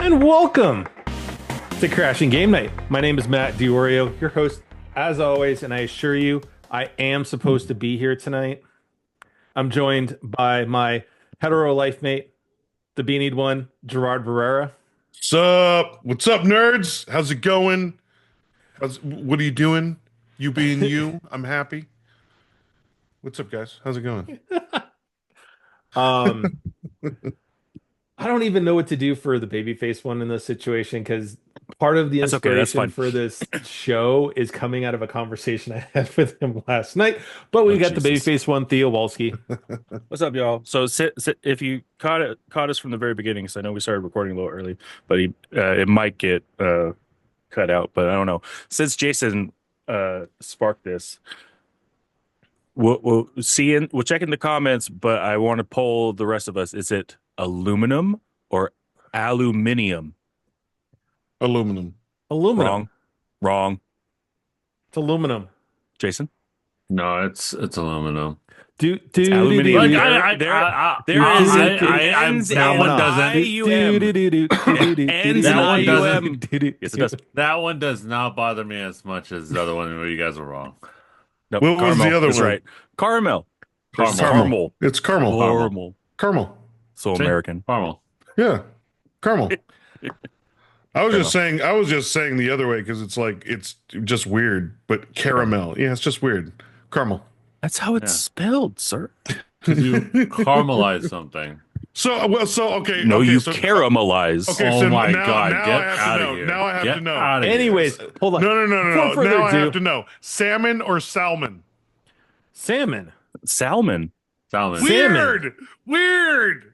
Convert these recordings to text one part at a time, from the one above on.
And welcome to Crashing Game Night. My name is Matt Diorio, your host, as always, and I assure you, I am supposed to be here tonight. I'm joined by my hetero life mate, the beanied one, Gerard Barrera. What's up? What's up, nerds? How's it going? What are you doing? You being you? I'm happy. What's up, guys? How's it going? Um, I don't even know what to do for the babyface one in this situation because part of the That's okay. That's inspiration fine. for this show is coming out of a conversation I had with him last night. But we Oh, got the Jesus. babyface one, Theo Walski. What's up, y'all? So, if you caught us from the very beginning, because I know we started recording a little early, but it might get cut out, but I don't know. Since Jason sparked this, we'll check in the comments, but I want to poll the rest of us. Is it aluminum or aluminium? Aluminum. Aluminum. Wrong. It's aluminum. Jason? No, it's aluminum. Aluminium. That one doesn't. Yes, it does. That one does not bother me as much as the other one where you guys are wrong. No, What was the other is one? right. Caramel. Caramel. Caramel. It's caramel. Caramel. Caramel. So See? American. Caramel. Yeah, caramel. I was just saying the other way because it's just weird. But caramel, yeah, it's just weird. Caramel. That's how it's Yeah. spelled, sir. You caramelize something. Okay. No, okay, you so, caramelize. Okay, Oh so my now God, I get have out to of know. here. Now I have Get to know. out of here. Anyways, hold on. No. Before further Now I ado- have to know. Salmon or salmon? Salmon. Salmon. Salmon. Salmon. Weird.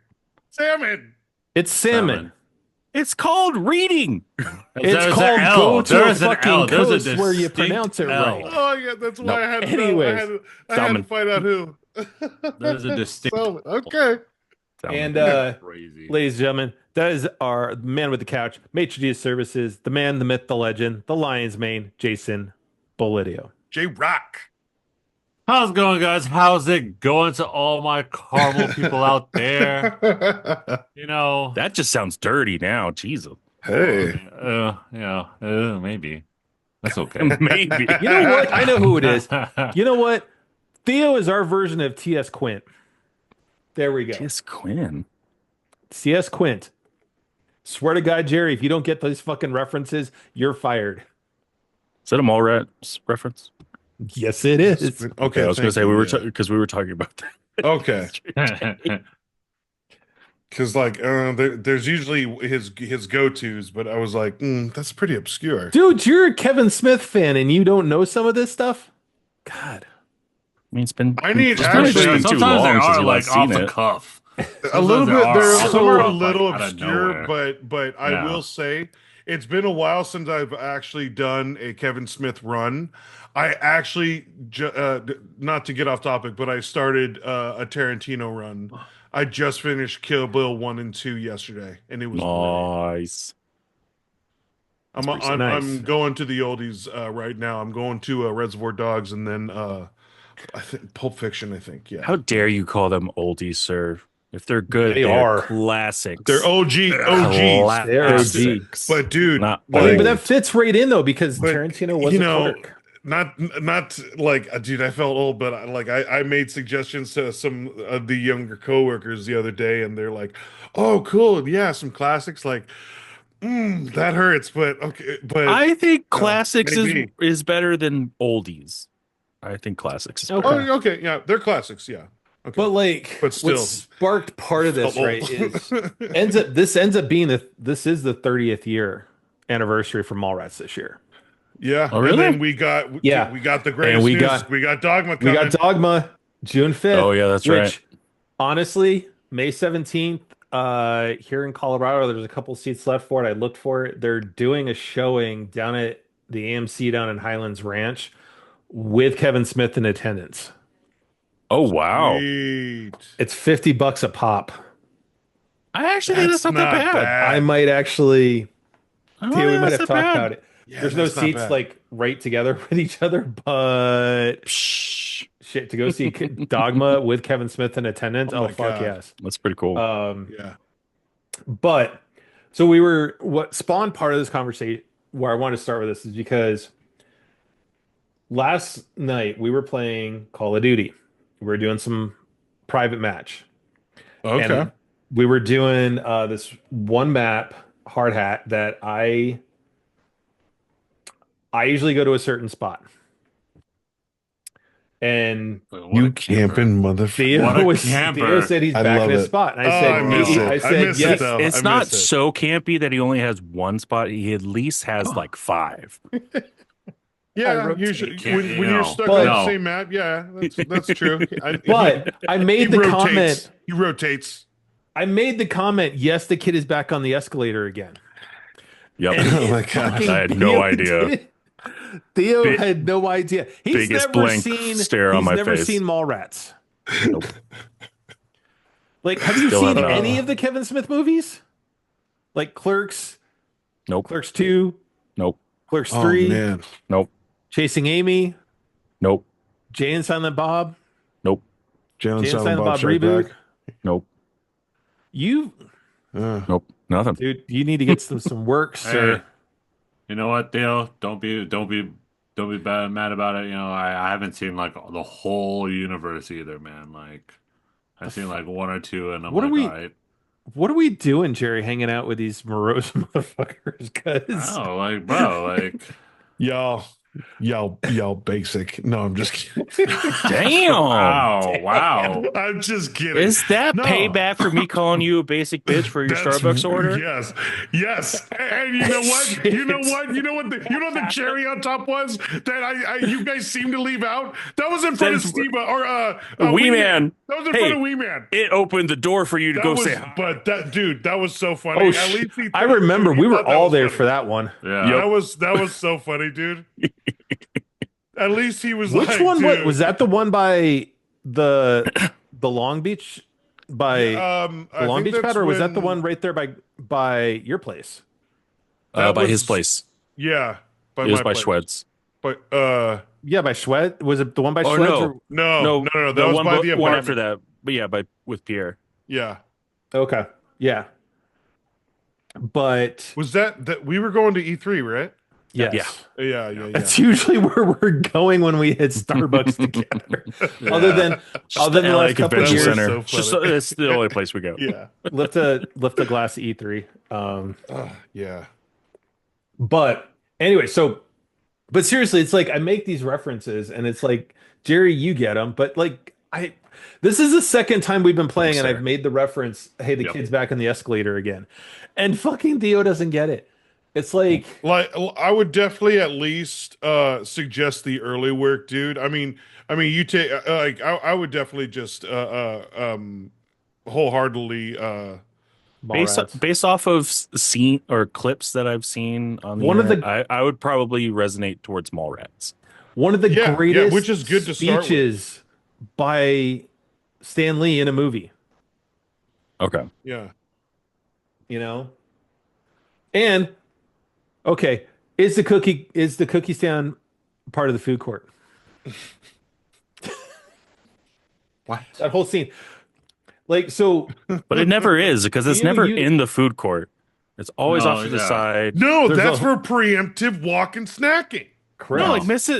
Salmon. It's salmon. It's called reading. It's called go to a fucking coast where you pronounce it right. Oh yeah, that's why No. I had to Anyways, know. I had to salmon. find out who. There's a distinct. Salmon. Okay. Salmon. And Crazy. ladies and gentlemen, that is our man with the couch, maitre d' services, the man, the myth, the legend, the lion's mane, Jason Bolidio. J Rock. How's it going, guys? How's it going to all my caramel people out there? You know, That just sounds dirty now. Jesus. Hey. Maybe. That's okay. Maybe. You know what? I know who it is. You know what? Theo is our version of T.S. Quint. There we go. T.S. Quinn. T.S. Quint. Swear to God, Jerry, if you don't get those fucking references, you're fired. Is that a Mallrats reference? Yes, it is. Okay, I was going to thank say you, we were yeah. because we were talking about that. Okay, because there's usually his go-tos, but I was like, that's pretty obscure. Dude, you're a Kevin Smith fan and you don't know some of this stuff? God. I mean, it's been. I need it's actually- been too Sometimes they long since are you like last off seen the it. cuff. A little bit. Some are a little like, out of obscure, nowhere. but I Yeah. will say it's been a while since I've actually done a Kevin Smith run. I actually, not to get off topic, but I started a Tarantino run. I just finished Kill Bill 1 and 2 yesterday, and it was great. Nice. I'm That's pretty nice. going to the oldies right now. I'm going to Reservoir Dogs and then I think Pulp Fiction. I think How dare you call them oldies, sir? If they're good, They they're are. classics. they're OGs. They're Classics. But dude, Not I mean, old. but that fits right in though because But, Tarantino was you a know, clerk. not like dude, I felt old, but I made suggestions to some of the younger coworkers the other day, and they're like, "Oh, cool, yeah, some classics." Like, that hurts, but okay, but I think classics maybe. is better than oldies. I think classics is better. Okay. okay, yeah, they're classics, yeah. Okay, But like, But still. what sparked part of this, Felt right, old. is ends up being this is the 30th year anniversary for Mallrats this year. Yeah. Oh, really? And then we got the greatest And we news. got- we got Dogma We coming. got Dogma June 5th. Oh, yeah, that's which, right. Honestly, May 17th, here in Colorado, there's a couple seats left for it. I looked for it. They're doing a showing down at the AMC down in Highlands Ranch with Kevin Smith in attendance. Oh wow! Sweet. It's $50 a pop. I actually think that's not that bad. I might actually, I don't Theo, we think might that's have that talked bad. about it. Yeah, There's no that's not seats bad. like right together with each other, but Psh, shit, to go see Dogma with Kevin Smith in attendance. Oh Oh, my fuck God. yes. that's pretty cool. Yeah. But So we were what spawned part of this conversation where I want to start with this is because last night we were playing Call of Duty. We were doing some private match, Okay. and we were doing this one map hard hat that I usually go to a certain spot, and What You a camper. camping motherfucker. Theo What a was camper. Theo said he's I back love in his it. spot, and I Oh, said I miss it. I I said miss yes. it though. It's I not miss it. so campy that he only has one spot. He at least has like five. Yeah, rotate. usually You can't- when you you're know. stuck But- on the No. same map, yeah, that's true. But I he made the rotates. comment. He rotates. I made the comment. Yes, the kid is back on the escalator again. Yep. And Oh my fucking god. I had no Theo idea. didn't- Theo Big- had no idea. He's biggest never blank seen. stare on He's my never face. seen Mallrats. Nope. Like, have you Still seen have not. any of the Kevin Smith movies? Like Clerks, Nope. Clerks 2, Nope. Clerks Oh 3, man. Nope. Chasing Amy, Nope. Jay and Silent Bob, Nope. Jay and Jay and Silent Silent Bob Bob Strike reboot. Back. Nope. You, Nope. Nothing. dude, you need to get some work, sir. Hey, you know what, Theo? Don't be mad about it. You know, I haven't seen like the whole universe either, man. Like, I've seen like one or two, and I'm What are like, we- all right. What are we doing, Jerry, hanging out with these morose motherfuckers? Because Oh, like, bro, like, Y'all basic. No, I'm just kidding. Damn. wow. I'm just kidding. Is that No. payback for me calling you a basic bitch for your That's- Starbucks order? Yes. And you know what? You know what? The cherry on top was that you guys seem to leave out. That was in front of That's- Steve or Wee Man. That was in Hey. front of Wee Man. It opened the door for you to That go was, say hi. but that was so funny. oh, At least he I remember he we were thought that all was there funny. for that one. Yeah. That was so funny, dude. At least he was Which like, one dude, was that? The one by the Long Beach by I the Long think Beach that's pad, or was that the when- one right there by your place? that By his was- place. Yeah, It was my by place. Schwed's. But Yeah, by Schwed. Was it the one by Oh, Schwed's? no. or- no, that the was one, by the apartment. one after that. But yeah, with Pierre. Yeah, Okay, yeah. But was that we were going to E3, right? yes, Yeah. that's usually where we're going when we hit Starbucks together. Other than the LA last couple of Convention years, was Center. so Just funny. it's the only place we go. Yeah, lift a glass of E3. yeah. But anyway, but seriously, it's like I make these references, and it's like Jerry, you get them, but like this is the second time we've been playing, and Thanks, I've sir. made the reference. Hey, the Yep. kid's back on the escalator again, and fucking Theo doesn't get it. It's like Like I would definitely at least suggest the early work, dude. I mean, you take like I would definitely just wholeheartedly Mallrats. Based off of scene or clips that I've seen on the One of internet, I would probably resonate towards Mallrats. One of the Yeah, greatest which is good to start with. speeches by Stan Lee in a movie. Okay. yeah. You know, and okay, is the cookie stand part of the food court? What? That whole scene, like, so But it never is because it's You- never you- in the food court. It's always No, off to the yeah. side. No, There's that's a- for preemptive walk and snacking. correct. No,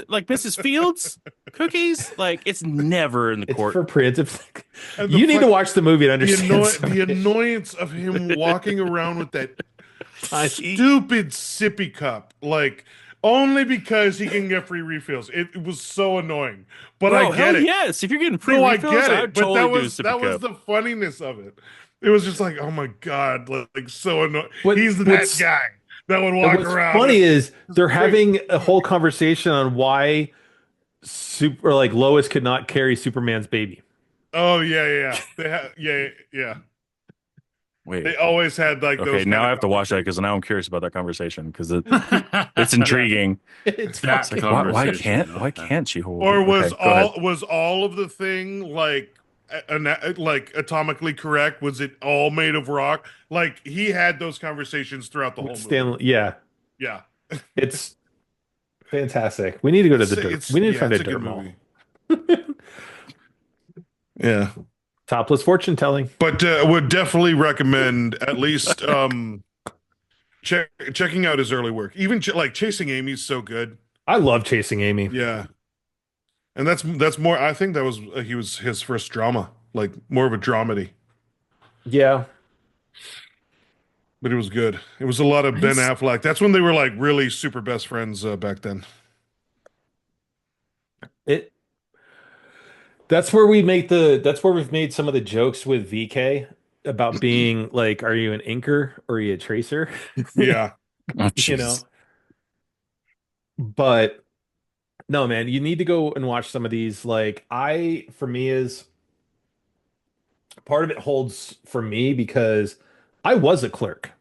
like Mrs. Fields cookies. Like it's never in the It's court. for preemptive. And the You need to fuck- watch the movie to The, understand. the annoyance of him walking around with that I- stupid sippy cup, like only because he can get free refills. It was so annoying, but Bro, I get hell it. yes. If you're getting free No, I refills, get I it. would But totally that do a was sippy cup. the funniness of it. It was just like, oh my god, like so annoying. What- He's that what's- guy that would walk What's around. funny is they're great. having a whole conversation on why Lois could not carry Superman's baby. Oh yeah. They yeah. Wait. They always had like those. Okay, now kind I of have to watch that because now I'm curious about that conversation because it's it's intriguing. It's That's fucking- the Why conversation, why though. can't she hold? Or it? was Okay, go ahead. was all of the thing like like atomically correct? Was it all made of rock? Like he had those conversations throughout the whole movie. Stanley, yeah, Yeah, it's fantastic. We need to go to the dirt. It's- We need to yeah, find a it's dirt good mall. movie. Yeah, Topless fortune telling. but would definitely recommend at least checking out his early work. Even like Chasing Amy's so good. I love Chasing Amy. Yeah, and that's more. I think that was he was his first drama, like more of a dramedy. Yeah. But it was good. It was a lot of Ben Nice. Affleck. That's when they were like really super best friends back then. It that's where we've made some of the jokes with VK about being like, are you an inker or are you a tracer? Yeah. Oh, You know? jeez. But no, man, you need to go and watch some of these. Like, for me, is part of it holds for me because I was a clerk,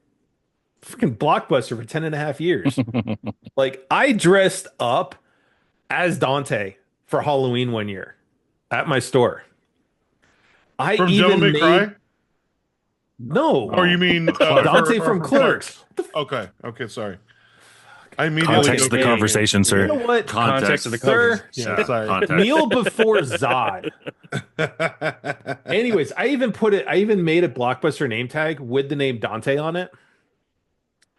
freaking Blockbuster for 10 and a half years. Like, I dressed up as Dante for Halloween one year at my store. I From Devil even May made, Cry? no, Or you mean Dante from for Clerks. Okay. Okay, sorry. I immediately Context go of the Hey, conversation, you sir. know what, Context of the sir? conversation. Yeah, sorry. Context. Kneel before Zod. Anyways, I even made a Blockbuster name tag with the name Dante on it.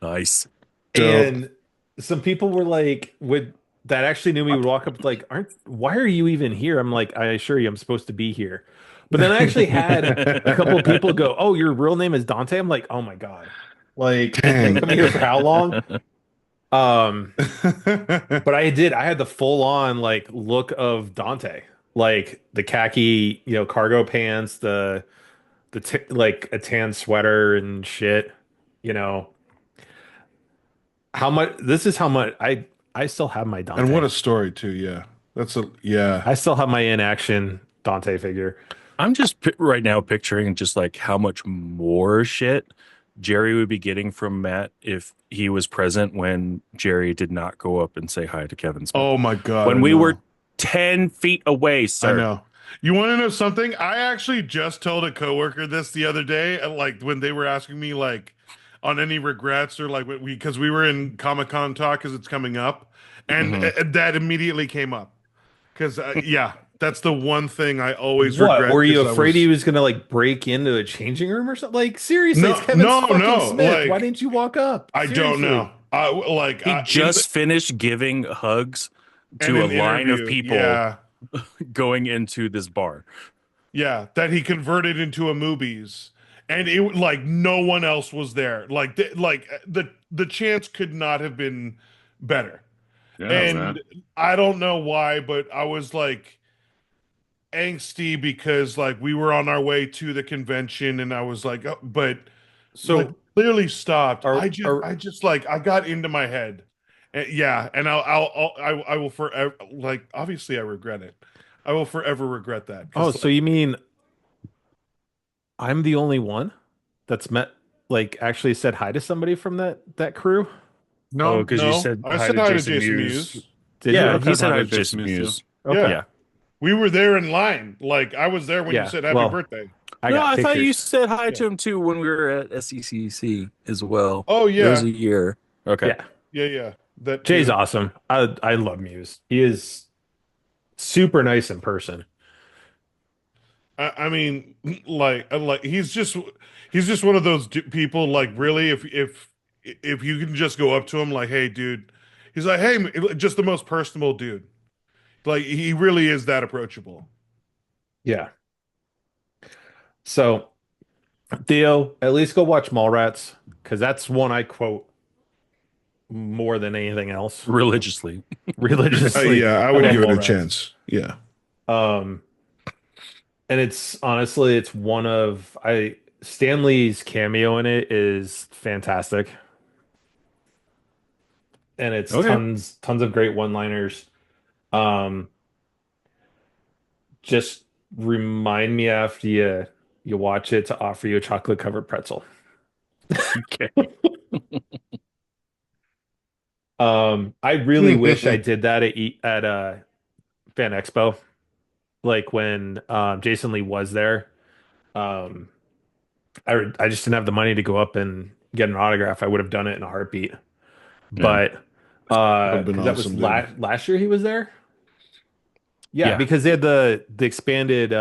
Nice. Dope. And some people were like, would that actually knew me would walk up like, why are you even here? I'm like, I assure you, I'm supposed to be here. But then I actually had a couple of people go, oh, your real name is Dante. I'm like, oh my God. Like, been Dang. coming here for how long? Um, but I had the full on like look of Dante, like the khaki, cargo pants, like a tan sweater and shit, you know. How much this is how much I still have my And what Dante. a story too, yeah. That's a yeah. I still have my in action Dante figure. I'm just right now picturing just like how much more shit Jerry would be getting from Matt if he was present when Jerry did not go up and say hi to Kevin Smith. Oh my God, I When we were know. 10 feet away, I sir. know. You want to know something? I actually just told a coworker this the other day, like when they were asking me like on any regrets or like because we were in Comic-Con talk because it's coming up, and Mhm. that immediately came up because yeah, that's the one thing I always What? regret Were you is I afraid he was was gonna like break into a changing room or something? Like, seriously, it's no, Kevin no, fucking no. Smith. Why Like didn't you walk up? I don't know. Seriously. He In just finished giving hugs and to a an line of interview, people yeah. going into this bar. Yeah, that he converted into a movies, and it like no one else was there. The chance could not have been better. Yeah, And man. I don't know why, but I was like angsty because like we were on our way to the convention, and I was like, oh, but like So clearly stopped. are I just like I got into my head. Yeah, and I will forever like obviously I regret it. I will forever regret that oh, because so you mean I'm the only one that's met like actually said hi to somebody from that crew? Oh, no, because you no. said I hi said to hi to Jason Jason Mewes. Mewes. Did you? Yeah, I've he Okay. said said hi hi to to Jason Jason Mewes too. Mewes. Okay. Yeah. Yeah. We were there in line. Like I was there when you Yeah. said happy Well, birthday. I No, got I thought you pictures. said hi Yeah. to him too when we were at SECC as well. Oh There was yeah. a year. Okay. Yeah. Yeah, yeah. That Jay's too. awesome. I love Muse. He is super nice in person. I mean, like he's just one of those people. Like really, if you can just go up to him, like, hey, dude. He's like, hey, just the most personable dude. Like he really is that approachable. Yeah. So, Theo, at least go watch Mallrats because that's one I quote more than anything else Religiously. religiously. Yeah, I I would love give it a Mallrats. chance. Yeah. Um, and it's honestly, it's one of I Stanley's cameo in it is fantastic, and it's Okay. tons of great one-liners. Um, just remind me after you watch it to offer you a chocolate covered pretzel. Okay. I really wish I did that at Fan Expo, like when Jason Lee was there. Um, I just didn't have the money to go up and get an autograph. I would have done it in a heartbeat. Yeah. But Would have been because that was awesome, dude. last year he was there. Yeah, Yeah. because they had the expanded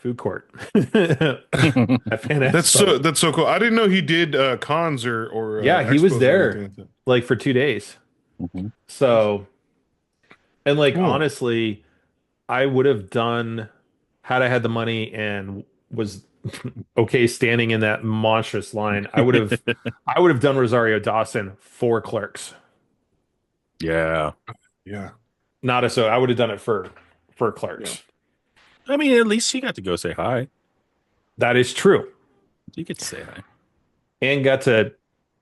food court at Fan Expo. That's so cool. I didn't know he did cons or Yeah, he was expos or anything there like that. like for 2 days. Mhm. So, and like Cool. honestly, I would have done had I had the money and was okay standing in that monstrous line. I would have done Rosario Dawson for Clerks. Yeah. Yeah. Not a so I would have done it for Yeah. Clerks. I mean, at least you got to go say hi. That is true. You get to say hi. And got to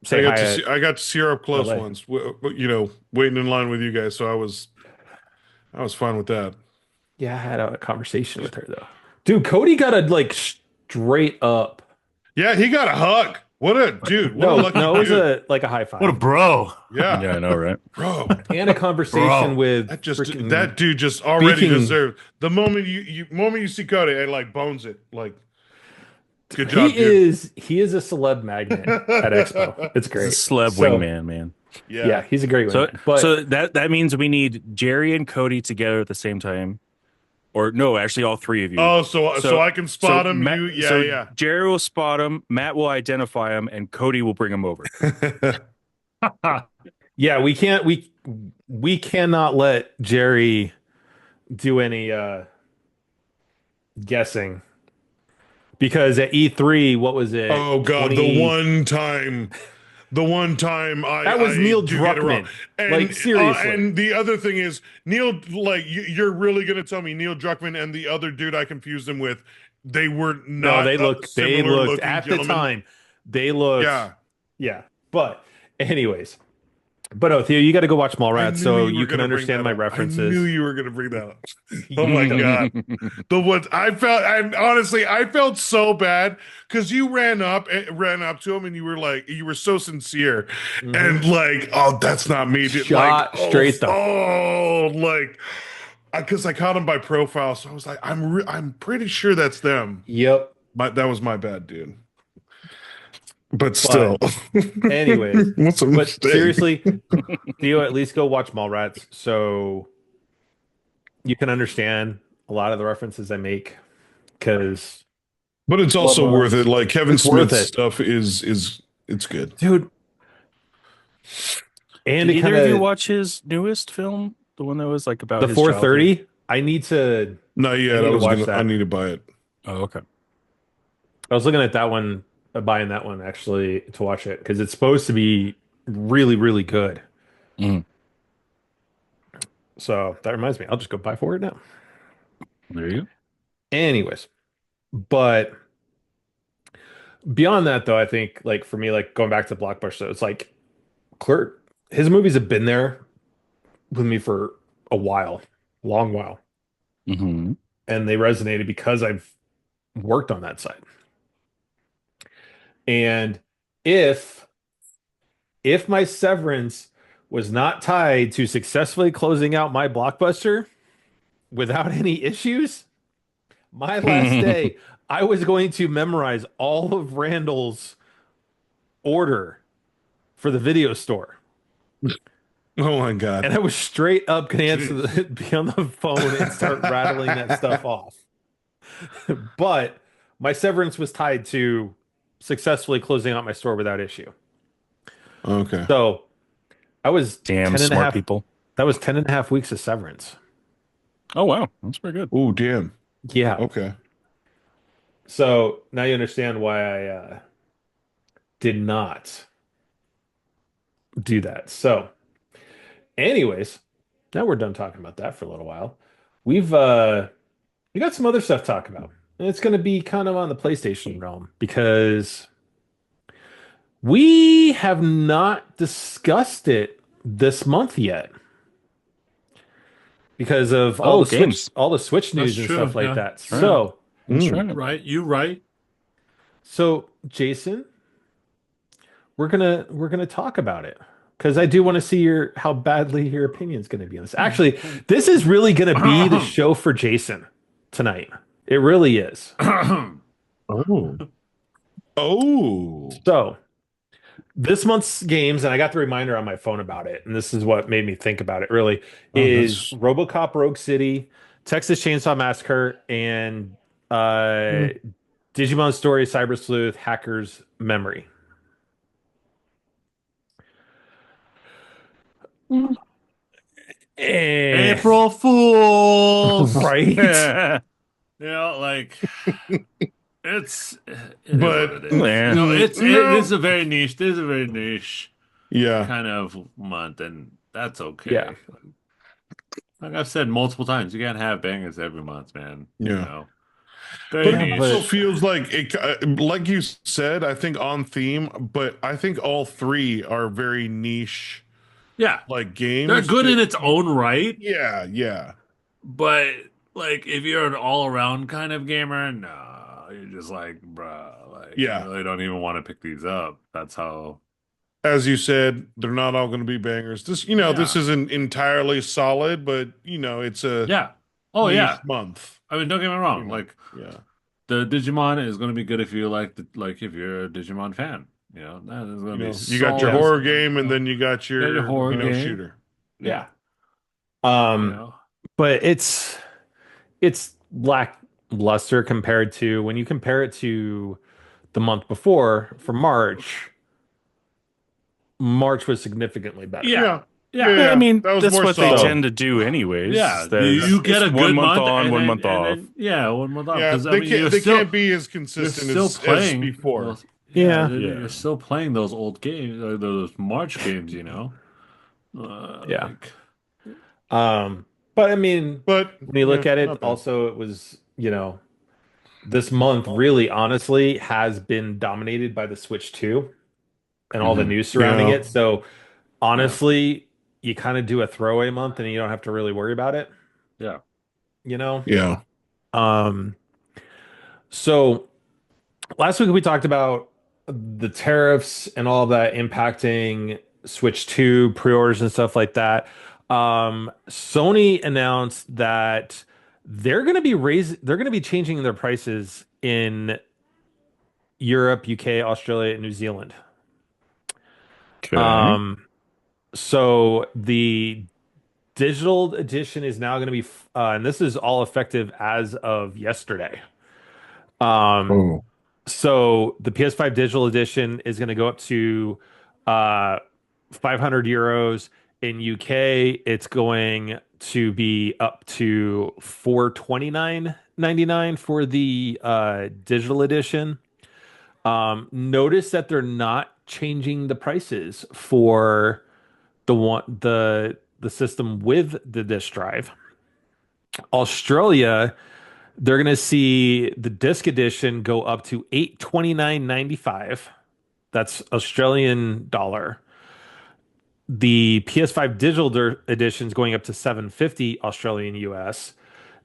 say hi at I got to see her up close LA. once. You know, waiting in line with you guys, so I was fine with that. Yeah, I had a conversation with her though. Dude, Cody got a like straight up. Yeah, he got a hug. What a dude. What a No, lucky no, it was dude. a high five. What a bro. Yeah. Yeah, I know, right? Bro. And a conversation Bro, with That freaking that dude just already speaking- deserved the moment you see Cody, it like bones it. Like good job, he dude. he is a celeb magnet at Expo. It's great. He's a celeb So, wingman, man. Yeah, he's a great So, wingman. But so that means we need Jerry and Cody together at the same time, or no, actually, all three of you. Oh, so I can spot him. Matt- You so yeah. Jerry will spot him, Matt will identify him, and Cody will bring him over. yeah, we cannot let Jerry do any guessing because at E3, what was it? Oh God, 20 the one time That was Neil do get it wrong. Druckmann. And, Like, seriously. and the other thing is Neil. Like you're really gonna tell me Neil Druckmann and the other dude I confused him with, they were No, not. they looked similar-looking at gentlemen. the time. They looked Yeah. yeah. But anyways, but oh Theo, you got to go watch I Mallrats knew so you were you can gonna bring understand that my up. references. I knew you were gonna bring that up. Oh my God. The ones I felt so bad because you ran up to him and you were like, you were so sincere and like, oh, that's not me. Dude. Shot Like, straight though. oh, like, because I caught him by profile, so I was like, I'm pretty sure that's them. Yep. That was my bad, dude. But still, Anyways, what's a but mistake? seriously, Theo, at least go watch Mallrats so you can understand a lot of the references I make because But it's also Well, worth it. Like Kevin it's worth Smith's it. stuff is it's good. dude and Did it either kind of you of watch his newest film, the one that was like about the his 430 I need to Not yet. need I to was watch gonna. that. I need to buy it. childhood? Oh, okay. I was looking at that one, buying that one actually to watch it because it's supposed to be really, really good. Mhm. So that reminds me, I'll just go buy for it now. There you go. Anyways, but beyond that, though, I think like for me, like going back to Blockbuster, it's like Clerk, his movies have been there with me for a while, long while, Mm-hmm. and they resonated because I've worked on that side. And if my severance was not tied to successfully closing out my Blockbuster without any issues, my last day, I was going to memorize all of Randall's order for the video store. Oh my God. And I was straight up going to answer be on the phone and start rattling that stuff off. But my severance was tied to successfully closing out my store without issue. Okay. So I was Damn 10 and a smart half people. That was 10 and a half weeks of severance. Oh wow, that's pretty good. Oh damn. Yeah. Okay. So now you understand why I did not do that. So, anyways, now we're done talking about that for a little while. We got some other stuff to talk about. And it's going to be kind of on the PlayStation realm because we have not discussed it this month yet. Because of all Oh, the games. Switch news and true, stuff like yeah. that. Right. So, That's Mm. right. Right, you right. So, Jason, we're gonna talk about it because I do want to see how badly your opinion's going to be on this. Actually, this is really going to be the show for Jason tonight. It really is. Oh. Oh. So, this month's games, and I got the reminder on my phone about it, and this is what made me think about it. Really, is that's- RoboCop: Rogue City, Texas Chainsaw Massacre, and Uh, Digimon Story, Cyber Sleuth, Hacker's Memory. Eh, April Fools. right? Like it is what But it is. Yeah. This no, is a very niche. This is a very niche yeah, kind of month, and that's Yeah. okay. Like I've said multiple times, you can't have bangers every month, man. yeah. Very But Yeah, it also but niche. feels like it, like you said, I think on theme, but I think all three are very niche, Yeah, like they're games good that, in its own right, yeah, yeah, but like if you're an all-around kind of gamer, no, you're just like, bruh, like I yeah. really don't even want to pick these up. That's how. As you said, they're not all going to be bangers. This Yeah, isn't entirely solid, but it's a yeah. Oh niche yeah. month. I mean, don't get me wrong. Like Yeah, the Digimon is going to be good if you like if you're a Digimon fan. That is going to be you got your solid. horror game, and then you got You got your your horror game. shooter. Yeah. yeah. You Um, know. but it's lackluster compared to when you compare it to the month before for March. March was significantly better. Yeah. Yeah, yeah, Yeah. I yeah. mean, That was that's more what they So solid. tend to do anyways. Yeah, Yeah, you get It's a one good month month on, and one then month off. yeah, 1 month off yeah. because I mean They can't be as you're consistent still as playing before. those yeah, Yeah. you're still playing those old games those March games, yeah. like But I mean, But when you yeah, look at it, not bad. also it was, this month really honestly has been dominated by the Switch 2 and all the mhm, news surrounding Yeah, it. So yeah, honestly, you kind of do a throwaway month and you don't have to really worry about it, yeah, you know? yeah. Um, so last week we talked about the tariffs and all that impacting Switch 2 pre-orders and stuff like that. Sony announced that they're going to be changing their prices in Europe, UK, Australia, and New Zealand. Okay. Um, so the digital edition is now going to be, and this is all effective as of yesterday. Um, Oh, so the PS5 digital edition is going to go up to uh, 500 euros. In UK, it's going to be up to 429.99 for the digital edition. Notice that they're not changing the prices for the system with the disk drive. Australia, they're gonna see the disc edition go up to 829.95. That's Australian dollar. The PS5 digital edition is going up to 750 Australian US.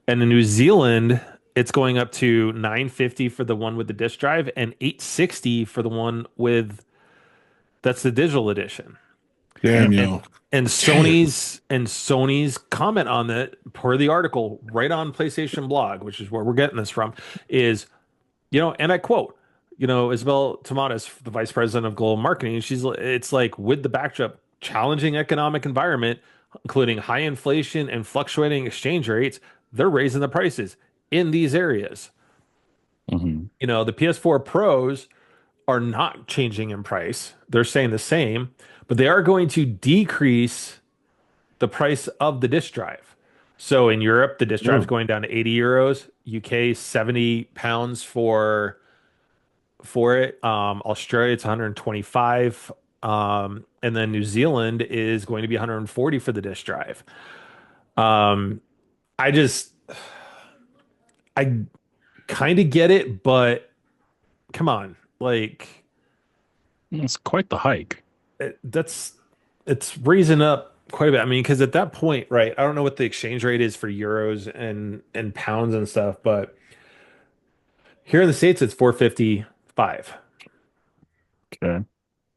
And in New Zealand, it's going up to 950 for the one with the disc drive and 860 for the one with that's the digital edition. damn, And yo. and Damn. Sony's comment on that per the article right on PlayStation blog, which is where we're getting this from, is, and I quote, Isabel Tomatis, the vice president of global marketing, it's like with the backdrop challenging economic environment, including high inflation and fluctuating exchange rates, they're raising the prices in these areas. Mhm. The PS4 Pros are not changing in price. They're staying the same, but they are going to decrease the price of the disk drive. So in Europe, the disk drive is Ooh. going down to 80 euros, UK 70 pounds for it. Australia it's 125. And then New Zealand is going to be 140 for the disk drive. Um, I just I kind of get it, but come on, like It's quite the hike. it's raising up quite a bit. I mean, because at that point, right? I don't know what the exchange rate is for euros and pounds and stuff, but here in the States, it's 455, Okay.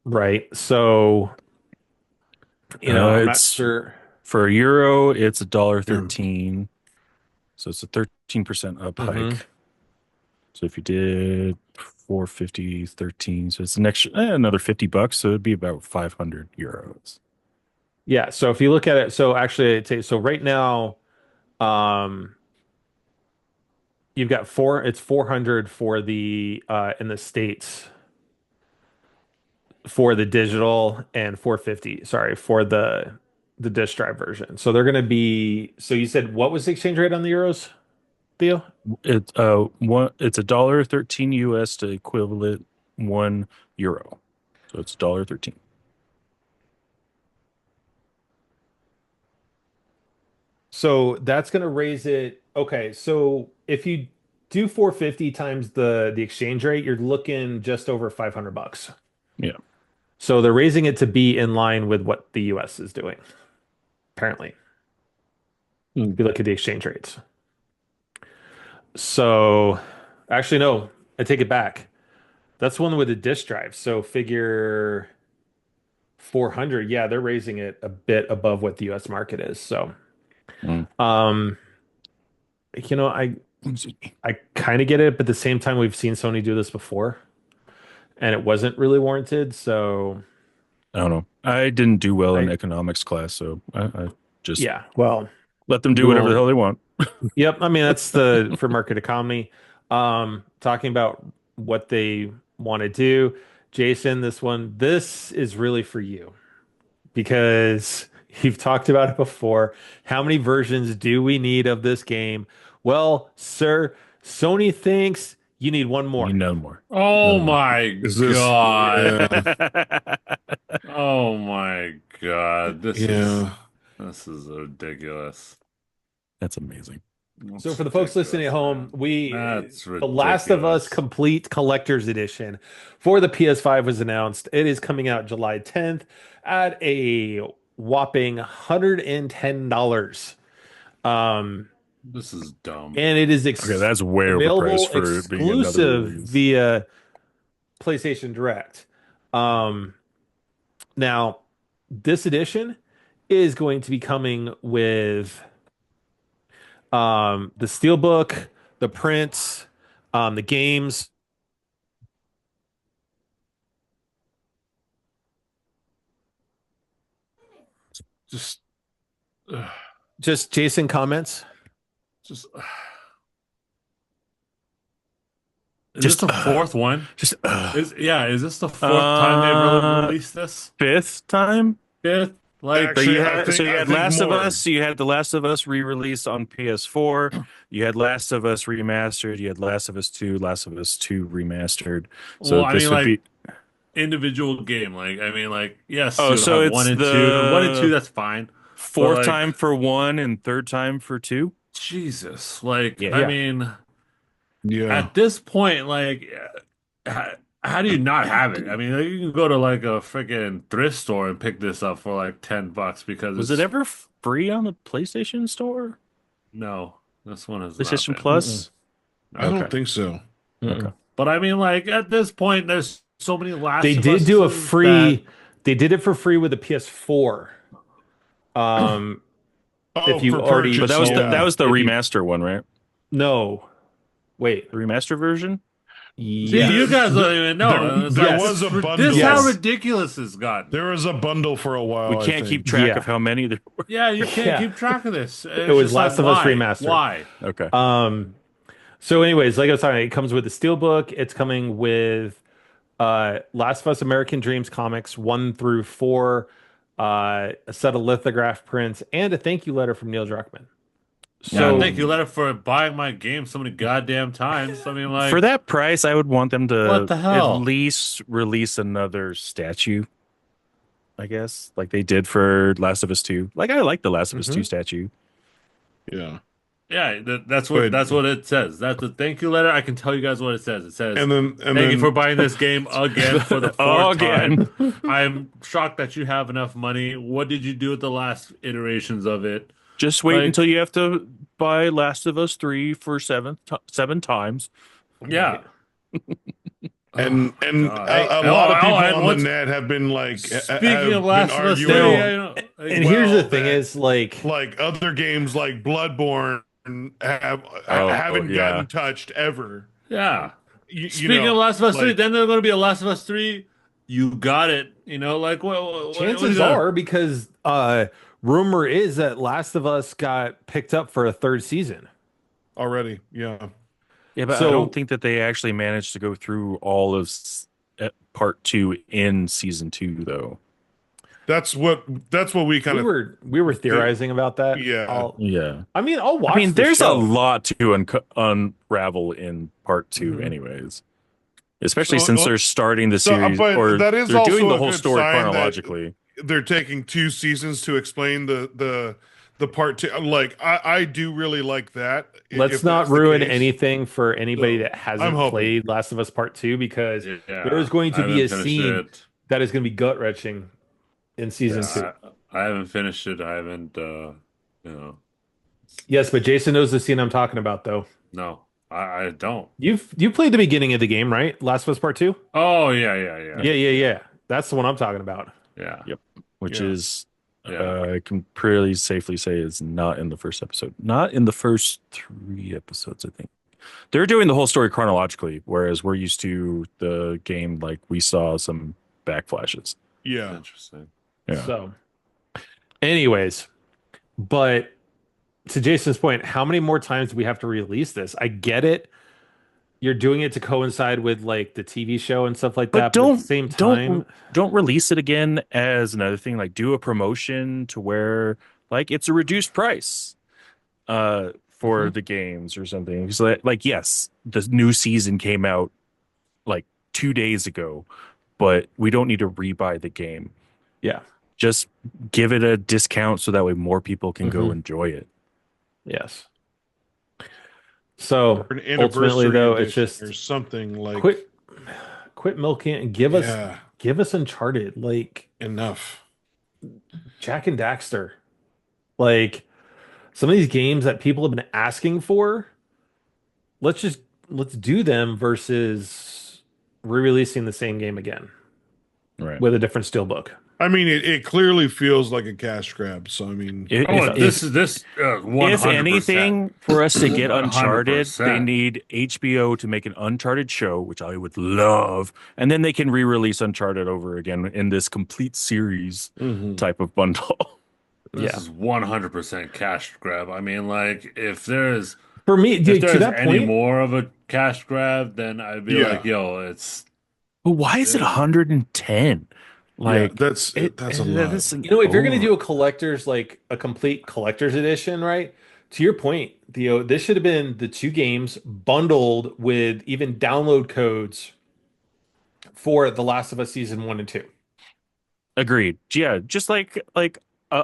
right? So, I'm not It's sure. for a euro, it's a dollar Yeah. 13. So it's a 13% up Hmm. hike. So if you did 450, 13, so it's an extra another $50. So it'd be about 500 euros. Yeah. So if you look at it, so actually, so right now, um, you've got it's 400 for the in the States for the digital and 450, sorry, for the disk drive version. So they're going to be, so you said what was the exchange rate on the euros, Theo? It's $1.13 US to equivalent €1. So it's $1.13. So that's going to raise it. Okay, so if you do 450 times the exchange rate, you're looking just over $500. Yeah. So they're raising it to be in line with what the US is doing, apparently. Hmm. If you look at the exchange rates. So actually, no, I take it back. That's one with a disk drive. So figure 400. Yeah, they're raising it a bit above what the US market is. So, Mm. um, you know, I kind of get it, but at the same time, we've seen Sony do this before, and it wasn't really warranted. So, I don't know. I didn't do well in I economics class, so I just yeah, well, let them do we whatever the won't. hell they want. Yep, I mean that's the for market economy. Talking about what they want to do, Jason, this is really for you because you've talked about it before. How many versions do we need of this game? Well, sir, Sony thinks you need one You need more. none more. Oh None more. my Is this? God. Yeah, Oh my God. yeah. This is ridiculous. That's amazing. So That's for the folks listening at ridiculous, home, man. we That's The Last of Us ridiculous. Complete Collector's Edition for the PS5 was announced. It is coming out July 10th at a whopping $110. Um, This is dumb. and it is Okay, that's way overpriced available for it being another exclusive release. via PlayStation Direct. Um, Now, this edition is going to be coming with the steelbook, the prints, the games. Just, ugh, Just Jason comments. just. Is this Just the fourth one? just Is this the fourth time they've released this? fifth time. Fifth? Like, So Actually, you I had think so you I had think Last of more. Us. So you had The Last of Us re-released on PS4. You had Last of Us remastered. You had Last of Us 2, Last of Us 2 remastered. So well, I this mean, would like be individual game. Like, I mean, like, yes, oh, you'll so have it's one and two. One and two, the that's fine. But fourth like, time for one and third time for two. Jesus, like, Yeah, I Yeah. mean, Yeah. at this point, like, how do you not have it? I mean, like, you can go to like a freaking thrift store and pick this up for like $10 because was it it's ever free on the PlayStation Store? no, this one has not PlayStation been. Mm-mm. Plus? I No. don't Okay, think so. okay. Mm-mm. But I mean, like at this point, there's so many They Last of did do a Us's that free. They did it for free with the PS4. Um, if Oh, you for already But purchase, that yeah. was the if you remaster one, right? no, wait, The remaster version. see you yes, guys don't even know. It's There like yes, was this, a this bundle. how yes, ridiculous it's gotten. There was a bundle for a We while, I can't keep think. track of yeah. how many there were. Yeah, you can't Yeah. keep track of this. It It's was just like Last of Us why, remastered. why? Okay. So anyways, like I was saying, it comes with the steelbook. It's coming with Last of Us American Dreams comics 1 through 4, a set of lithograph prints, and a thank you letter from Neil Druckmann. Yeah, So thank you, letter for buying my game so many goddamn times. I mean, For like, that price, I would want them what to the at hell? least release another statue, I guess, like they did for Last of Us 2. Like I like the Last of Us 2 mhm. statue. Yeah. Yeah, that's what But it says. That's the thank you letter. I can tell you guys what it says. It says, and "Thank you for then buying this game again for the Oh, fourth time. again. I'm shocked that you have enough money. What did you do with the last iterations of it? Just wait Like, until you have to buy Last of Us 3 for seven times. yeah. Right. and Oh and God. I a lot of people on the net have been like speaking of have been Last of Us 3, arguing like, and here's the well thing that is like other games like Bloodborne Oh, haven't yeah. gotten touched ever. yeah. You Speaking know, of Last of Us 3, like then there's going to be a Last of Us 3. You got it. You know, like what are you chances gonna? are because rumor is that Last of Us got picked up for a third season. already, yeah. Yeah, but I don't So think that they actually managed to go through all of part two in season two, though. That's what we kind we of were think. theorizing about that. Yeah. Yeah. I'll I watch mean, the there's a show. lot to unravel in part two, Mhm. anyways. Especially So since they're starting the series, but or that is they're doing also the a whole good story sign that chronologically. they're taking 2 seasons to explain the part two. Like I do really like that Let's if not that's the ruin case. anything for anybody So that I'm hasn't hoping. played Last of Us Part 2 because there is Yeah, going I to be haven't a finished scene it. that is going to be gut-wrenching in season Yeah. 2. I haven't finished it. I haven't. You know, Yes, but Jason knows the scene I'm talking about though. no, I don't. You played the beginning of the game, right? Last of Us Part 2? Oh yeah, yeah, yeah, Yeah, yeah, yeah, yeah. That's the one I'm talking about. yeah, Yep. Which Yeah. is, yeah. I can pretty safely say is not in the first episode. Not in the first three episodes, I think. They're doing the whole story chronologically, whereas we're used to the game, like we saw some backflashes. Yeah. Interesting. Yeah. So, anyways, but to Jason's point, how many more times do we have to release this? I get it. You're doing it to coincide with like the TV show and stuff like But that, but at the same time, don't release it again as another thing. Like do a promotion to where like it's a reduced price for Mhm. the games or something. So like yes, the new season came out like 2 days ago, but we don't need to rebuy the game. Yeah. Just give it a discount so that way more people can go Mhm. enjoy it. Yes. So Or an ultimately, anniversary though, it's edition just or something like. quit, quit milking it and Yeah. give us Uncharted, like Enough. Jack and Daxter, like some of these games that people have been asking for. Let's just let's do them versus re-releasing the same game again Right. with a different steelbook. I mean, it clearly feels like a cash grab. So I mean, It Oh, does. this 100%. If anything, for us to get Uncharted, they 100%. need HBO to make an Uncharted show, which I would love, and then they can re-release Uncharted over again in this complete series mhm. type of bundle. This Yeah. is 100% cash grab. I mean, like For me, if to there's that any point, more of a cash grab, then I'd be like, Yeah. yo, it's But why is it Yeah. 110? Yeah, Like that's a lot. that's if you're going to over. do a collector's, like a complete collector's edition, right? To your point, Theo, this should have been the two games bundled with even download codes for The Last of Us season 1 and 2. Agreed. Yeah, just like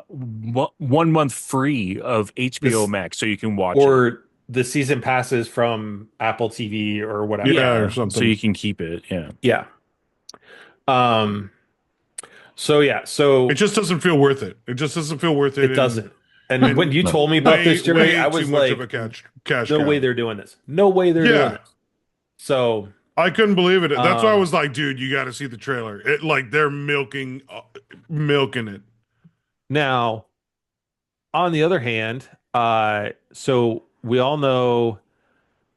1 month free of HBO This Max so you can watch it. or the season passes from Apple TV or whatever. Yeah, or Yeah, so something. you can keep it. Yeah. Yeah. Um so yeah, so It just doesn't feel worth it. It just doesn't feel worth it. it doesn't. And when you No. told me about this, Jerry, I Way too was much of like, a cash no way grab. they're doing this. No way they're doing Yeah, this. So, I couldn't believe it. That's why I um, was like, dude, you got to see the trailer. It like they're milking it. now on the other hand, so we all know,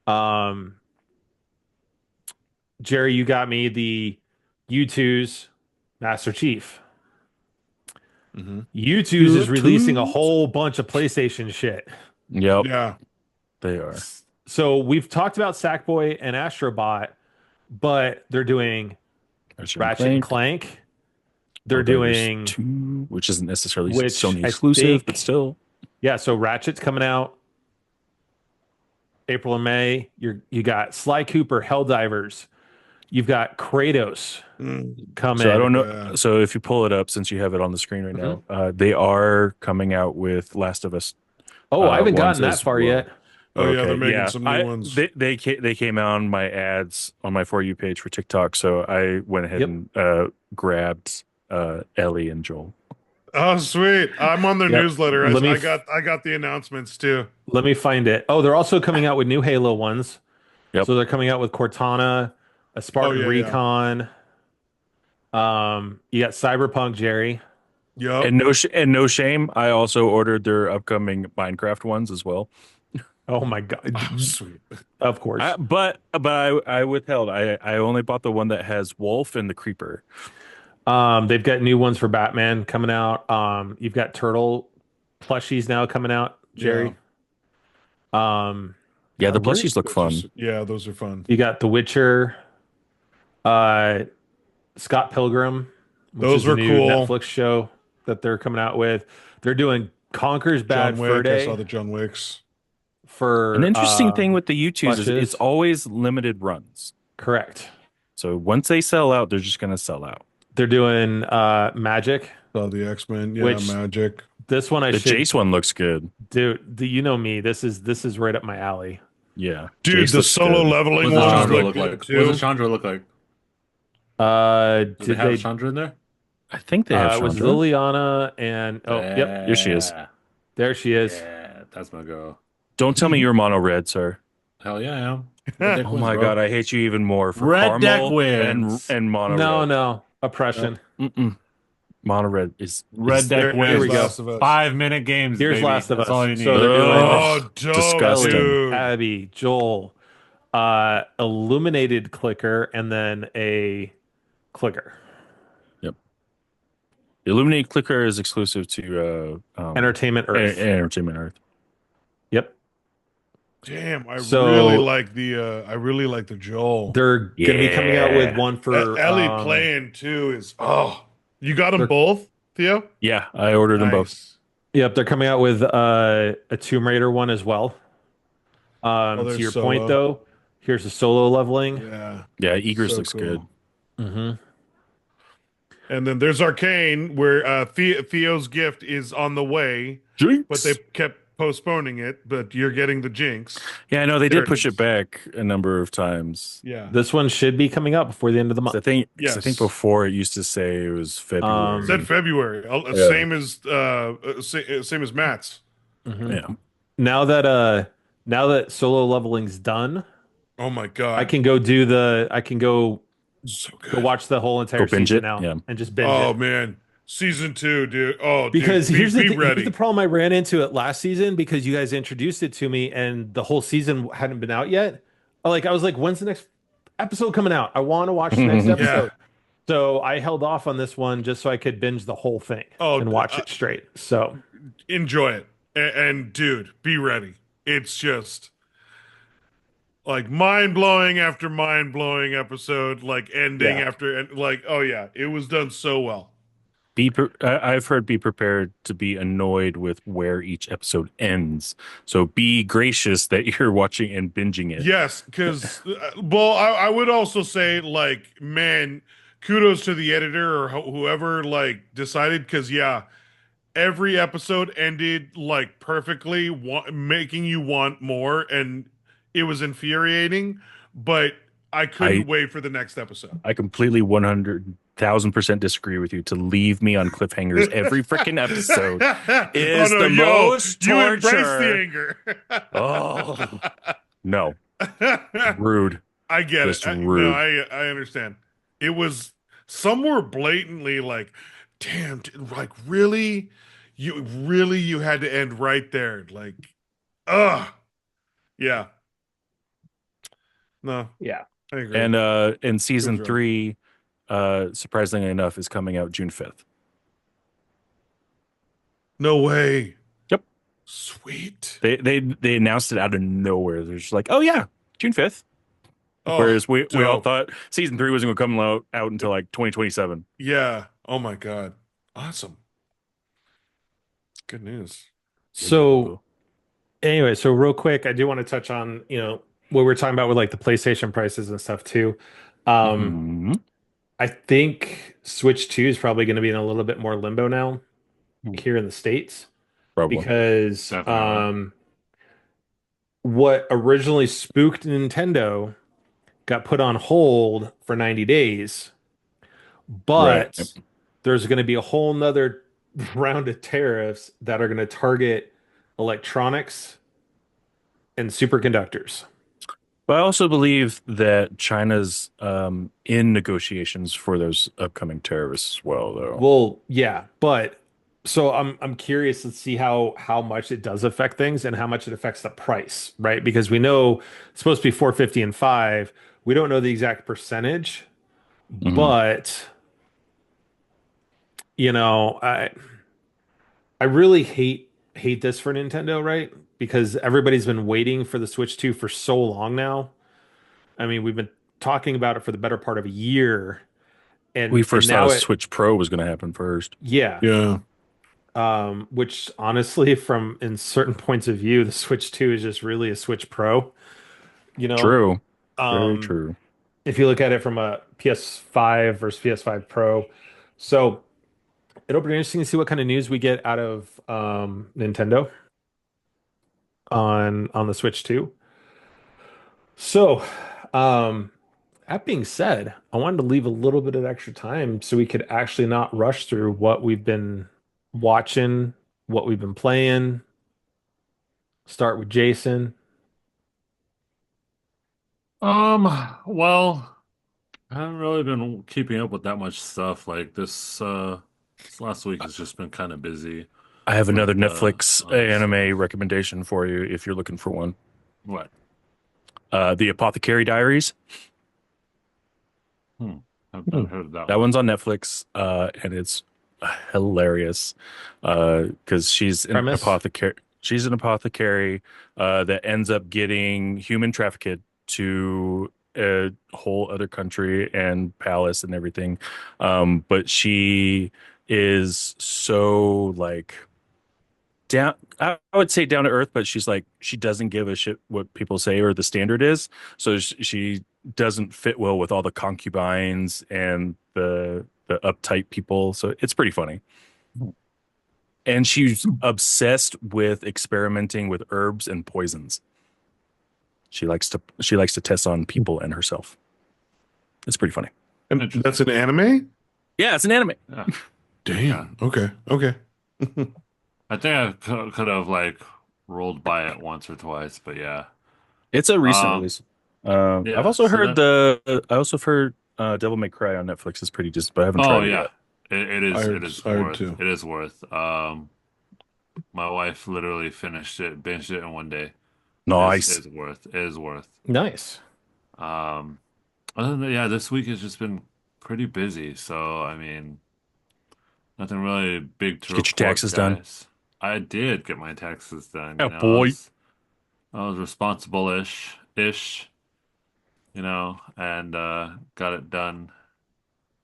um, Jerry, you got me the U2's Master Chief. Mhm. U2's is releasing a whole bunch of PlayStation shit. Yep, Yeah, they are. So we've talked about Sackboy and Astrobot, but they're doing Ratchet and Clank. They're Helldivers doing 2, which isn't necessarily which Sony I exclusive, but think, still. yeah. So Ratchet's coming out April and May. You got Sly Cooper, Helldivers. You've got Kratos Mm, coming. So I don't know. yeah. So if you pull it up, since you have it on the screen right now, they are coming out with Last of Us. Oh, I haven't ones gotten that as far well. yet. Oh yeah, they're Okay, making yeah. some new ones. They came out on my ads on my For You page for TikTok, so I went ahead Yep. and grabbed Ellie and Joel. Oh sweet, I'm on their Yep. newsletter. Let me I got the announcements too. let me find it. Oh, they're also coming out with new Halo ones. Yep. So they're coming out with Cortana, a Spartan yeah, yeah. Recon. You got Cyberpunk, Jerry. Yep. And no shame, I also ordered their upcoming Minecraft ones as well. Oh my God. Oh, sweet. Of course. But I withheld. I only bought the one that has Wolf and the Creeper. They've got new ones for Batman coming out. You've got Turtle plushies now coming out, Jerry. Yeah, the We're plushies look fun. Yeah, those are fun. You got The Witcher, uh, Scott Pilgrim, which Those is a were new cool. Netflix show that they're coming out with. They're doing Conker's John Bad Fur Wick. I saw Day the John Wicks. An for interesting thing with the U2s is it's plushes. always limited runs. Correct. So once they sell out, they're just going to sell out. They're doing Magic, Saw the X-Men. Yeah, which Magic. this one I The should Jace one looks good. do. You know me. This is right up my alley. Yeah. Dude, Jace the looks solo good. leveling What does ones Chandra look look good like? What too. does Chandra look like? Do they Did have they? Chandra in there? I think they have It was Chandra. Liliana and yep, Here she is. there she is. Yeah, that's my girl. Don't tell me you're mono red, sir. Hell yeah, I am. Red Deck Oh wins, my bro. god, I hate you even more for Red Deck caramel wins. and mono No, red. no, oppression. Mm-mm. Mono red is Red Deck There wins. we go. Last of Us. 5-minute games. Here's baby. Last of That's Us. all you need. So they're doing Oh, dope, disgusting. dude. Abby, Joel, illuminated clicker, and then a clicker. Yep. The Illuminate clicker is exclusive to Entertainment Earth. Entertainment Earth. Yep. Damn, So- I really like the Joel. They're gonna be coming out with Yeah. one for Ellie playing too is you got them They're- both, Theo? Yeah, I ordered them both. Nice. Yep, they're coming out with a Tomb Raider one as well. To there's your Solo. point though, here's the solo leveling. Yeah. Yeah, Egress So looks cool. good. Mm-hmm. And then there's Arcane, where Theo's gift is on the way, Jinx. but they kept postponing it. But you're getting the Jinx. Yeah, I know they There did it push is. it back a number of times. Yeah. This one should be coming out before the end of the 'Cause month. Yes. I think before it used to say it was February. Said February. Yeah. Same as Matt's. Mhm. Yeah. Now that solo leveling's done, Oh my god. I can go so go good. watch the whole entire Go binge season it? now Yeah. and just binge Oh it. man. Season 2, dude. Oh, Because dude, here's be the ready. here's the problem I ran into it last season because you guys introduced it to me and the whole season hadn't been out yet. Like I was like, when's the next episode coming out? I want to watch the next Yeah. episode. So I held off on this one just so I could binge the whole thing Oh, and watch it straight. So Enjoy it. And dude, be ready. It's just like mind-blowing after mind-blowing episode, like ending Yeah. after and like, oh yeah, it was done so well. I've heard be prepared to be annoyed with where each episode ends. So be gracious that you're watching and binging it. Yes, because well, I would also say like, man, kudos to the editor or whoever like decided, because yeah, every episode ended like perfectly, making you want more, and it was infuriating, but I couldn't wait for the next episode. I completely 100,000% disagree with you. To leave me on cliffhangers every freaking episode is the most you embrace torture. the anger. Oh no, rude. I get Just it. rude. I understand. It was somewhere blatantly like, damn, like really, you had to end right there. Like, yeah. No, yeah. I agree. And season Good job. 3, surprisingly enough, is coming out June 5th. No way. Yep. Sweet. They announced it out of nowhere. They're just like, oh yeah, June 5th. Oh, Whereas we all dope. thought season 3 wasn't going to come out until like 2027. Yeah. Oh my god. Awesome. Good news. So anyway, so real quick, I do want to touch on, what we're talking about with like the PlayStation prices and stuff too. Mhm. I think Switch 2 is probably going to be in a little bit more limbo now here in the States Probably. because Definitely. what originally spooked Nintendo got put on hold for 90 days, but Right. Yep. there's going to be a whole nother round of tariffs that are going to target electronics and superconductors. But I also believe that China's in negotiations for those upcoming tariffs as well, though. Well, yeah, but so I'm curious to see how much it does affect things and how much it affects the price, right? Because we know it's supposed to be 450 and 5. We don't know the exact percentage, Mhm. but I really hate hate this for Nintendo, right? Because everybody's been waiting for the Switch 2 for so long now. I mean, we've been talking about it for the better part of a year, We and first thought now a it, Switch Pro was going to happen first. yeah. Yeah. Which honestly, from in certain points of view, the Switch 2 is just really a Switch Pro. You know, True. Very um, true. if you look at it from a PS5 versus PS5 Pro. So it'll be interesting to see what kind of news we get out of Nintendo on the Switch 2. So, um, that being said, I wanted to leave a little bit of extra time so we could actually not rush through what we've been watching, what we've been playing. Start with Jason. Well, I haven't really been keeping up with that much stuff. Like this last week has just been kind of busy I have another with Netflix other anime stuff. recommendation for you if you're looking for one. What? The Apothecary Diaries. Hmm. I've Hmm. never heard of that That one. one's on Netflix, and it's hilarious because she's an Premise. apothecary. She's an apothecary that ends up getting human trafficked to a whole other country and palace and everything. But she is so like down. I would say down to earth, but she's like she doesn't give a shit what people say or the standard is. So she doesn't fit well with all the concubines and the uptight people. So it's pretty funny. And she's obsessed with experimenting with herbs and poisons. She likes to test on people and herself. It's pretty funny. And that's an anime? Yeah, it's an anime. Yeah. Yeah. Damn. Okay. Okay. I think I could have like rolled by it once or twice, but yeah. It's a recent Um, release. I've yeah. also So heard that. Devil May Cry on Netflix is pretty decent, but I haven't Oh tried it yeah. yet. It I is. It heard, is I heard worth. too. It is worth. My wife literally finished it, binged it in one day. Nice. Is worth. It is worth. Nice. Um, Other than that, yeah, this week has just been pretty busy. So I mean, nothing really big Did to you get your report, taxes done? guys. I did get my taxes done. Oh boy. I was responsible-ish, and got it done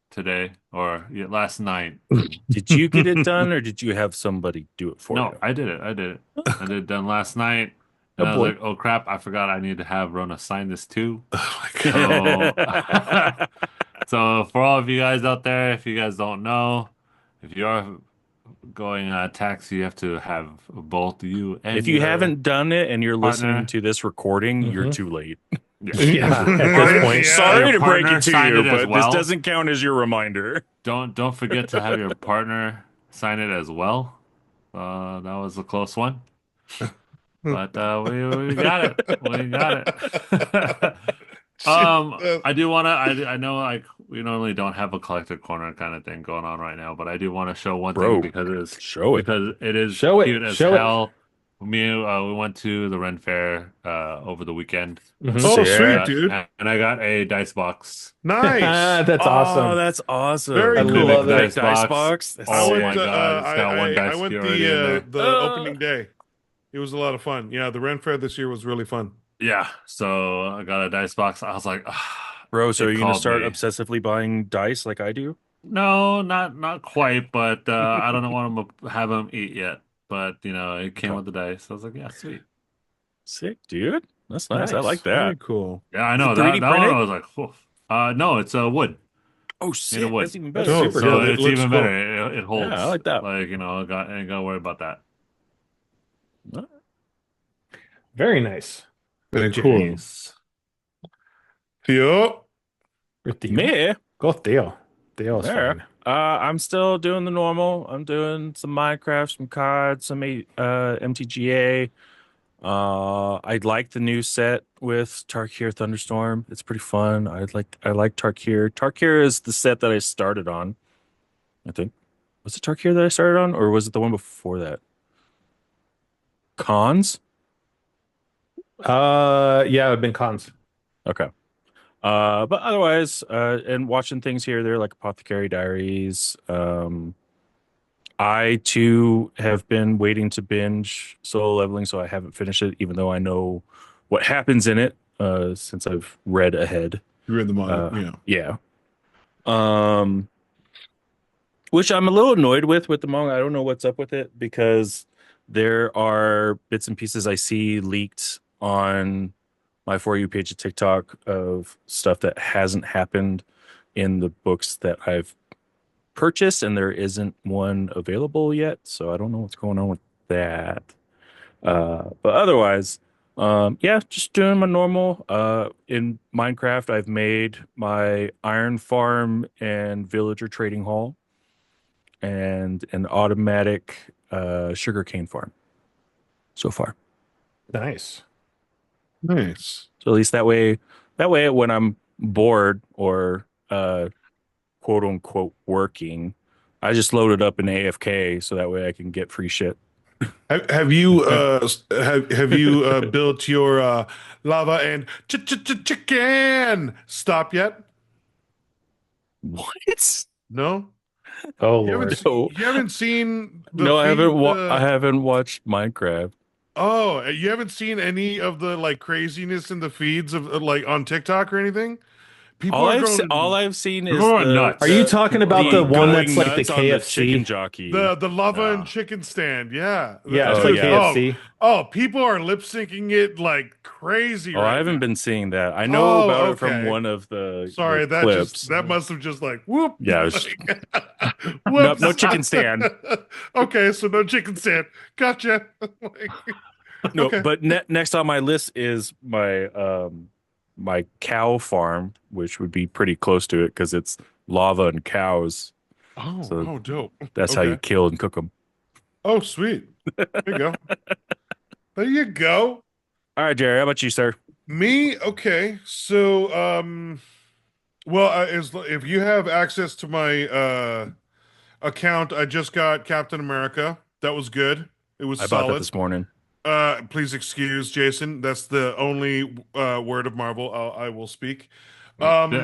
today or yeah, last night. And Did you get it done or did you have somebody do it for no, you? I did it. I did it. I did it done last night. Oh And I was boy. like, oh crap, I forgot I need to have Rona sign this too. Oh my God. So, so for all of you guys out there, if you guys don't know, if you are going taxi, you have to have both you and If you your haven't done it and you're listening partner. to this recording, you're Hmm. too late. Yeah. Yeah, at this Or point. Sorry your to break partner it to sign you, it as but this well. doesn't count as your reminder. Don't forget to have your partner sign it as well. That was a close one, but we got it. We got it. Shit. I do want to. I know like we normally don't have a collector corner kind of thing going on right now, but I do want to show one thing Bro, because show it. it is Show it. cute as Show it. hell. We went to the Ren Fair over the weekend, Mhm. Oh, Sick. sweet, dude. and I got a dice box. Nice. That's Oh, awesome. that's awesome. Very I A cool. love mimic it. dice box. That's I Oh sick. went my God, it's got one I dice went cube already in there. the opening day. It was a lot of fun. Yeah, the Ren Fair this year was really fun. Yeah, so I got a dice box. I was like, ah, Bro, so are it you gonna called start me. obsessively buying dice like I do? No, not quite, but I don't want to have them eat yet. But it came Okay. with the dice. I was like, yeah, sweet. Sick, dude. That's nice. I like Nice. Very that. cool. Yeah, I Is it know that 3D that one. I printed? was like, woof. No, it's wood, Oh, made of sick. wood. That's even That's better. Dope. super Yeah, So cool. it it's looks even cool. better. It Yeah, I holds. like that. Like I ain't gotta worry about that. Very nice. Very cool. Yes. Theo. With Theo. Me? Go Theo. Theo's There. fine. I'm still doing the normal. I'm doing some Minecraft, some COD, some MTGA. I like the new set with Tarkir Thunderstorm. It's pretty fun. I like Tarkir. Tarkir is the set that I started on, I think. Was it Tarkir that I started on, or was it the one before that? Cons? Yeah, I've been cons. Okay. But otherwise, and watching things here, they're like Apothecary Diaries, I too have been waiting to binge Solo Leveling, so I haven't finished it, even though I know what happens in it, since I've read ahead. You read the manga, yeah. Yeah. Um, which I'm a little annoyed with the manga. I don't know what's up with it because there are bits and pieces I see leaked on my For You page of TikTok of stuff that hasn't happened in the books that I've purchased, and there isn't one available yet. So I don't know what's going on with that. But otherwise, yeah, just doing my normal. In Minecraft, I've made my iron farm and villager trading hall and an automatic sugarcane farm so far. Nice. Nice. So at least that way when I'm bored or quote unquote working, I just load it up in AFK so that way I can get free shit. Have you have you built your lava and chicken stop yet? What? No, Oh Lord. No, you haven't seen the no, feed. I haven't watched Minecraft. Oh, you haven't seen any of the like craziness in the feeds of like on TikTok or anything? People are All going I've seen People is are nuts. Are you talking People are about the the going one nuts. that's going like the nuts on the chicken KFC? jockey. the lava and Yeah. chicken stand. Yeah. Yeah, it's Oh like yeah. KFC. Oh, people are lip syncing it like crazy Oh, I right now. haven't been seeing that. I know Oh, about it from okay. one of the Sorry, clips. that must have just like whoop. Yeah, it was, Like, no, whoops. no chicken stand. Okay, so no chicken stand. Gotcha. Like, No, okay. but next on my list is my cow farm, which would be pretty close to it because it's lava and cows. So Dope. that's how you Okay. kill and cook them. Oh, sweet. There you go. There you go. All right, Jerry, how about you, sir? Me, okay. So, well, if you have access to my account, I just got Captain America. That was good. It was I bought that solid. this morning. Please excuse Jason. That's the only word of Marvel I will speak. Yeah, Um, That's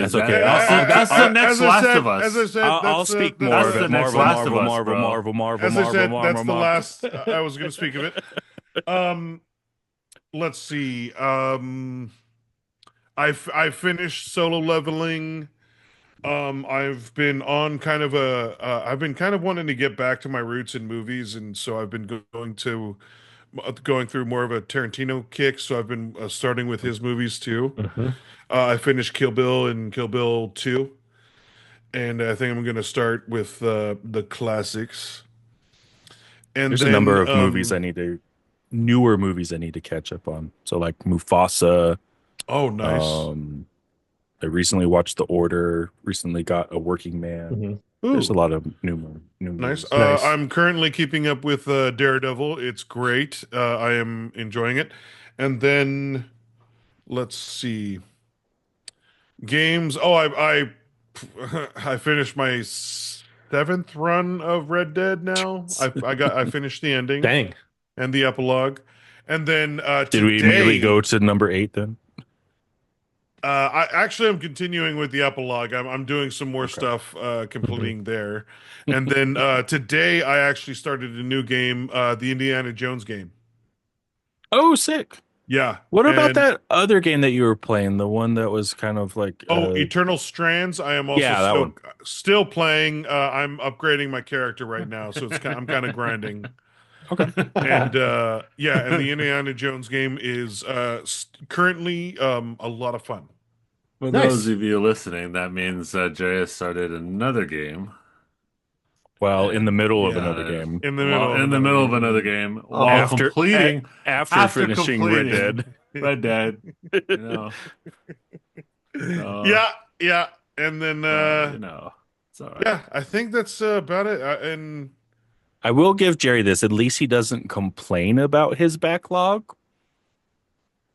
is okay. that that's the next Last of as I Us. said, I'll speak more that's of That's it. the next Marvel, Last of Marvel, Us, Marvel, bro. Marvel, Marvel, as I Marvel, said, Marvel, that's the Marvel. last I was going to speak of it. Um, let's see. I finished solo leveling. I've been on kind of I've been kind of wanting to get back to my roots in movies, and so I've been going through more of a Tarantino kick. So I've been starting with his movies too. Mhm. I finished Kill Bill and Kill Bill 2, and I think I'm going to start with the classics. And There's a number then, of newer movies I need to catch up on. So like Mufasa. oh, nice. Um, I recently watched The Order. Recently got A Working Man. Mhm. There's a Ooh, lot of new nice. movies. Nice. I'm currently keeping up with Daredevil. It's great. I am enjoying it. And then let's see. Games. Oh, I finished my seventh run of Red Dead now. I finished the ending Dang. and the epilogue. And then Did we immediately go today, to number 8 then? I'm continuing with the epilogue. I'm doing some more Okay. stuff, Mhm. completing there. And then today I actually started a new game, the Indiana Jones game. Oh, sick. Yeah. What about And that other game that you were playing? The one that was kind of like oh, Eternal Strands, I am also yeah, that one. still playing. I'm upgrading my character right now, so I'm kind of grinding. Okay. And yeah, and the Indiana Jones game is currently a lot of fun. For those Nice. of you listening, that means that Jay has started another game, Well, in the and middle of Yeah, another game in the while middle of in the another middle of game. another game, while Oh. completing After after finishing Red completing Dead. Red Dead, you know. So, Yeah, yeah, and then you know, it's all right. yeah, I think that's about it. And I will give Jerry this. At least he doesn't complain about his backlog,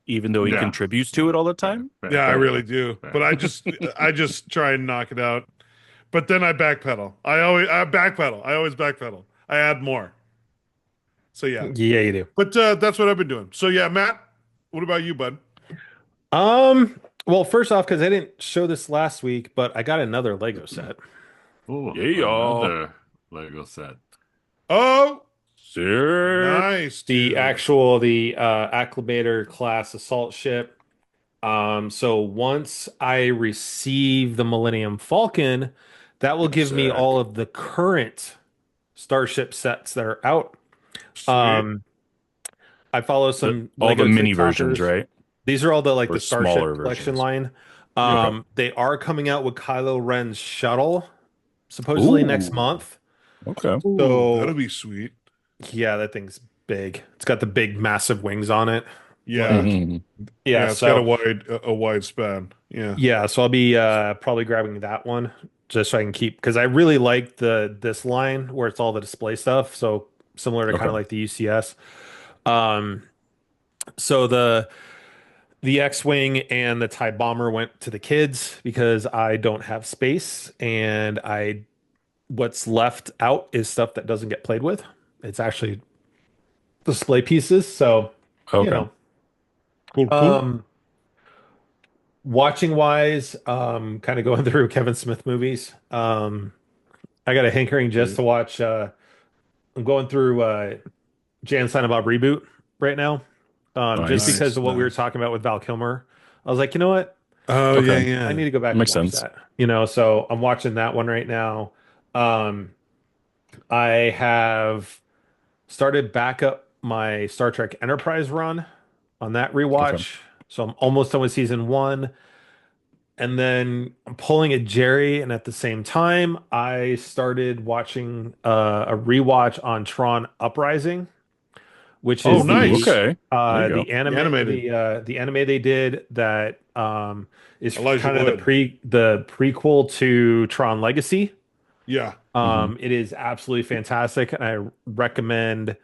even though he yeah, contributes to it all the time. yeah, I Fair really enough. do. Fair But enough. I just try and knock it out. But then I backpedal. I backpedal. I always backpedal. I add more. So yeah. Yeah, you do. But that's what I've been doing. So yeah, Matt, what about you, bud? Well, first off, because I didn't show this last week, but I got another Lego set. Ooh, Yeah. another Lego set. Oh, Sir. nice, The dude. acclimator class assault ship. So once I receive the Millennium Falcon, that will give me Sick. all of the current Starship sets that are out. Sweet. Um, I follow some All the Lego mini versions, TikTokers. right? These are all the Or Starship smaller collection versions. line. Okay. They are coming out with Kylo Ren's shuttle supposedly next Ooh. month. Okay. Ooh, that'll So be sweet. yeah, that thing's big. It's got the big massive wings on it. Yeah. Like hmm yeah, Yeah, it's got so a wide span. Yeah. yeah, so I'll be probably grabbing that one just so I can keep because I really like this line where it's all the display stuff. So similar to kind Okay. of like the UCS. Um, so the X-Wing and the TIE Bomber went to the kids because I don't have space and I what's left out is stuff that doesn't get played with. It's actually display pieces. So, you Okay. know, Cool, cool. um, watching wise, kind of going through Kevin Smith movies. I got a hankering just Sweet. to watch. I'm going through Jan Silent Bob reboot right now, just Nice. because Nice, of what we were nice. talking about with Val Kilmer. I was like, you know what? Oh, yeah, Okay. I yeah. need to go back and Makes watch sense. that. So I'm watching that one right now. Um, I have started back up my Star Trek Enterprise run on that Okay. rewatch. So I'm almost done with season one. And then I'm pulling a Jerry, and at the same time, I started watching a rewatch on Tron Uprising, which Oh, is Ooh, nice. okay. There you go. The animated. the anime they did that is Elijah kind of the Wood. prequel to Tron Legacy. Yeah. hmm It is absolutely fantastic, and I recommend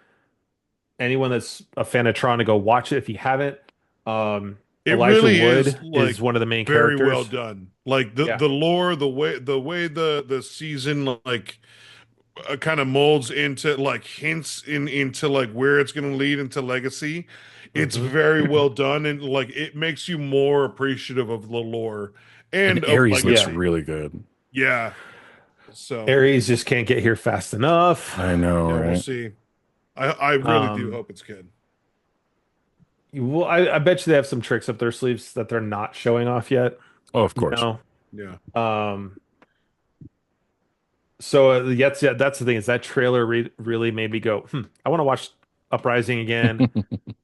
anyone that's a fan of Tron to go watch it if you haven't. It Elijah really is Wood is like one of the main very well characters. done. Like Yeah. the lore, the way the season like kind of molds into like hints into like where it's going to lead into Legacy. It's hmm very well done and like it makes you more appreciative of the lore And and of Ares looks Yeah. Legacy. really good. Yeah. So, Ares just can't get here fast enough. I know, yeah, we'll right? see. I really do Um, hope it's good. well, I bet you they have some tricks up their sleeves that they're not showing off yet. Oh, of You course. know. Yeah. Um, so yeah, that's the thing is that trailer really made me go, I want to watch Uprising again.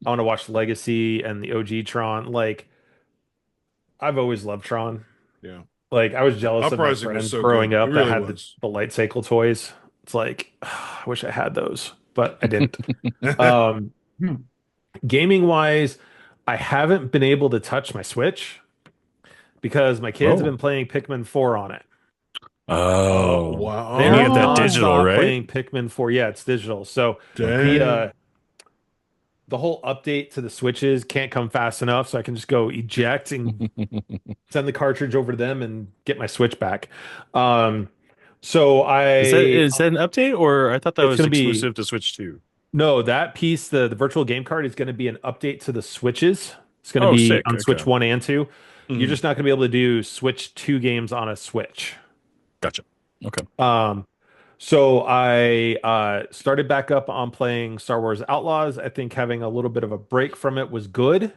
I want to watch Legacy and the OG Tron. Like I've always loved Tron. Yeah. Like I was jealous of my Uprising was friends so growing good. It up that really had was. the light cycle toys. It's like I wish I had those, but I didn't. Um, gaming wise, I haven't been able to touch my Switch because my kids have Oh. been playing Pikmin 4 on it. Oh, Oh. They And you are got that wow. digital, nonstop right? playing Pikmin 4. Yeah, it's digital. So the Dang. uh the whole update to the Switches can't come fast enough, so I can just go eject and send the cartridge over to them and get my Switch back. Um so I Is that an update, or I thought that it's was gonna be exclusive to Switch 2? no, that piece, the virtual game card is gonna be an update to the Switches. It's gonna Oh, be sick. on Switch Okay. 1 and 2. You're Mhm. just not gonna be able to do Switch 2 games on a Switch. Gotcha. Okay. Um So I started back up on playing Star Wars Outlaws. I think having a little bit of a break from it was good.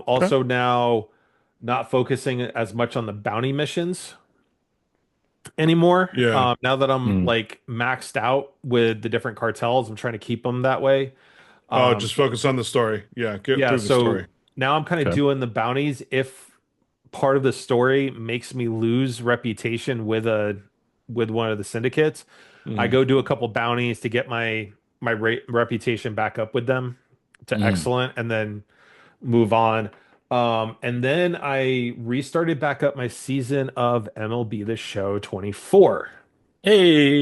Okay. Also now not focusing as much on the bounty missions anymore. Yeah. Now that I'm Mm. like maxed out with the different cartels, I'm trying to keep them that way. Oh, just So focus on the story. Yeah, get yeah, through the so story. now I'm kind of Okay. doing the bounties if part of the story makes me lose reputation with one of the syndicates. I Mhm. go do a couple bounties to get my reputation back up with them to Mm. excellent, and then move on. And then I restarted back up my season of MLB The Show 24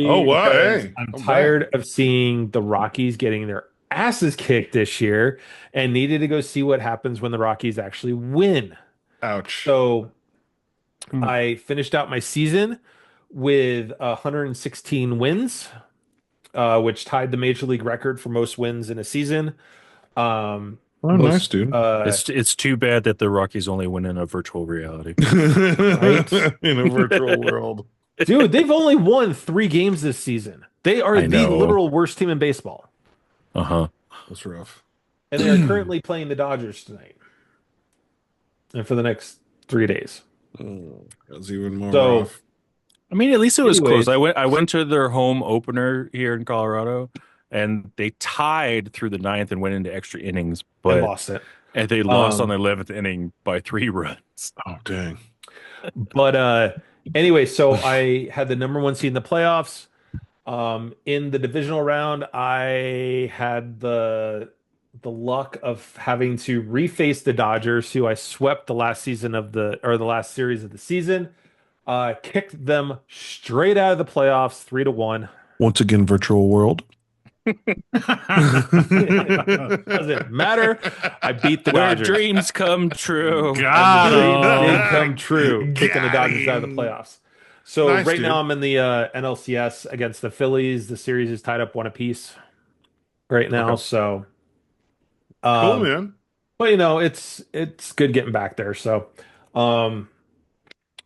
Oh Hey. wow, because hey, I'm I'm back. tired of seeing the Rockies getting their asses kicked this year and needed to go see what happens when the Rockies actually win. Ouch. So Mm. I finished out my season with 116 wins, which tied the major league record for most wins in a season. Oh, nice, Most dude. It's too bad that the Rockies only win in a virtual reality. right. In a virtual world. Dude, they've only won 3 games this season. They are I the know. literal worst team in baseball. Uh-huh. That's rough. And they are currently playing the Dodgers tonight and for the next 3 days. Oh, that's even more So, rough. I mean, at least it was close. anyways, I went to their home opener here in Colorado, and they tied through the ninth and went into extra innings, and but lost it. and they lost on the 11th inning by 3 runs. Oh, dang. But anyway, so I had the number 1 seed in the playoffs. In the divisional round, I had the luck of having to reface the Dodgers, who I swept the last season of the last series of the season. Kicked them straight out of the playoffs, 3-1. Once again, virtual world. Doesn't matter. I beat the Where Dodgers. dreams come true. Got And the dreams did him. come true, kicking the Got Dodgers out of the him. playoffs. So Nice, right dude. now I'm in the NLCS against the Phillies. The series is tied up 1 apiece right now. Okay. So, Cool, man. but it's good getting back there. So, um,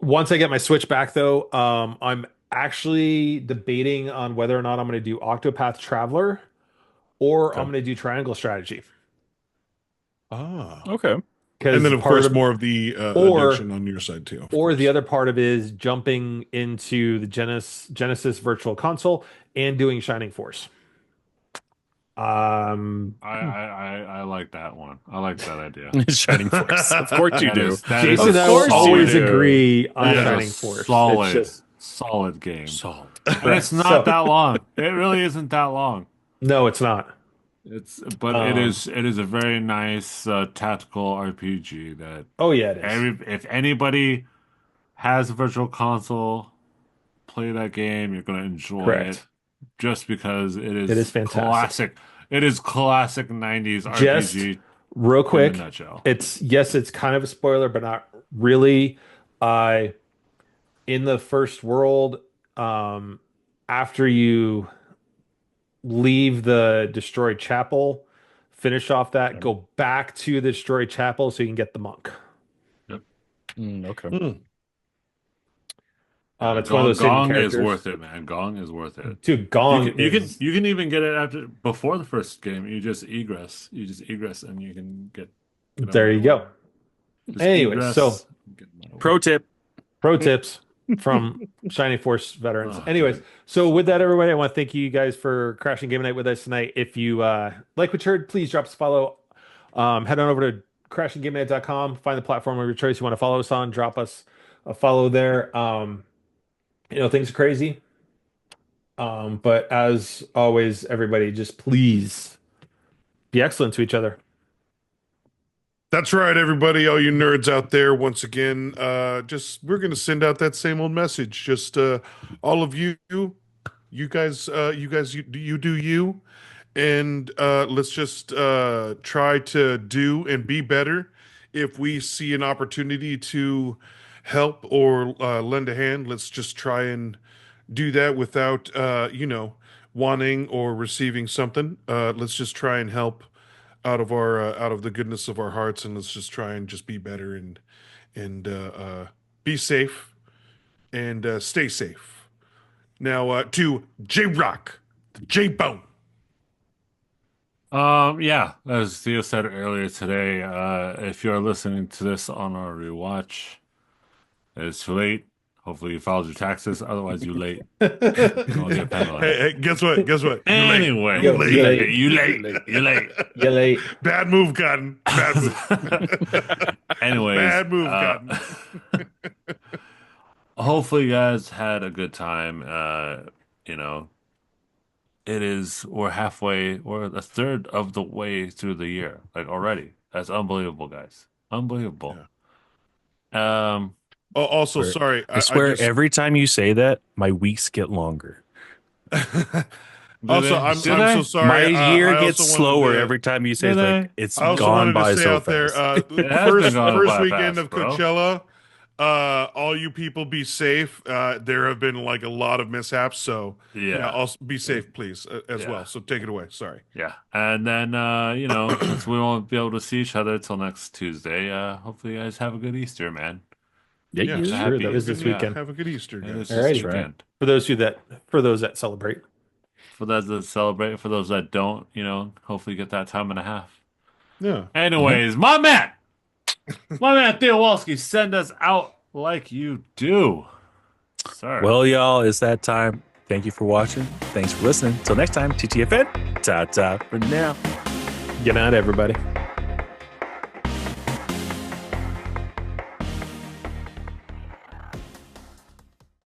once I get my Switch back though, I'm actually debating on whether or not I'm going to do Octopath Traveler or Okay. I'm going to do Triangle Strategy Ah. Okay. because And then, of part course, of more of the or- addiction on your side, too. Of or the course. other part of it is jumping into the Genesis Virtual Console and doing Shining Force. I like that one. I like that idea. Shining Force. Of course you That do. is- that Jason is and a I will course you always do. agree on That is Shining a Force. solid, It's just solid game. Solid. And it's not So- that long. It really isn't that long. no, it's not. But Um, it is a very nice tactical RPG that Oh yeah, it is. if anybody has a virtual console, play that game. You're going to enjoy Correct. it just because it It is fantastic. classic. It is classic 90s Just RPG real in a quick, nutshell. it's kind of a spoiler, but not really. I in the first world, after you leave the destroyed chapel, finish off that, Yep. go back to the destroyed chapel so you can get the monk. Okay. Mm. It's one of those hidden Gong is characters. worth it, man. Gong is worth it. Dude, Gong You can is you can even get it before the first game. You just egress. You just egress and you can get there you go. Just Anyway, egress, so get them out. Pro tip. pro tips from Shining Force veterans. Oh, Anyways, dude. so with that, everybody, I want to thank you guys for crashing game night with us tonight. If you like what you heard, please drop us a follow. Head on over to crashinggamenight.com, find the platform of your choice you want to follow us on, drop us a follow there. Things are crazy. But as always, everybody, just please be excellent to each other. That's right, everybody, all you nerds out there. Once again, we're gonna send out that same old message. Just all of you guys, you do you, and let's just try to do and be better. If we see an opportunity to help or lend a hand, let's just try and do that without wanting or receiving something. Let's just try and help out of the goodness of our hearts, and let's just try and just be better and be safe and stay safe. Now to J Rock, J Bone. Yeah, as Theo said earlier today, if you're listening to this on a rewatch, it's too late. Hopefully you filed your taxes, otherwise you late. You'll get penalized. Hey, guess what? Guess what? You late. Anyway, Yo, You you late. late. you late. You late. Yeah, late. Bad move, Cotton. Bad move. Anyways, Bad move, Cotton. hopefully you guys had a good time. We're halfway, we're a third of the way through the year, like already. That's unbelievable, guys. Unbelievable. Oh, also, Swear- sorry. I swear, just- every time you say that, my weeks get longer. Also, I'm so sorry. My year I gets also slower wanted to- every time you say Do it's they? like it's I also gone wanted by to say so out there, fast. It has been gone first by weekend fast, of bro. Coachella, all you people be safe. There have been like a lot of mishaps, so Yeah. also be safe, please, as Yeah. well. So take it away. Sorry. Yeah. And then, since we won't be able to see each other till next Tuesday, hopefully you guys have a good Easter, man. Yeah, Yeah. you- Sure, that is this Yeah. weekend. Have a good Easter, It guys. is All this righty. weekend. For those that celebrate. For those that celebrate, for those that don't, hopefully get that time and a half. Yeah. Anyways, my man Theowalski, send us out like you do, sir. Well, y'all, it's that time. Thank you for watching. Thanks for listening. Till next time, TTFN. Ta-ta for now. Good night, everybody.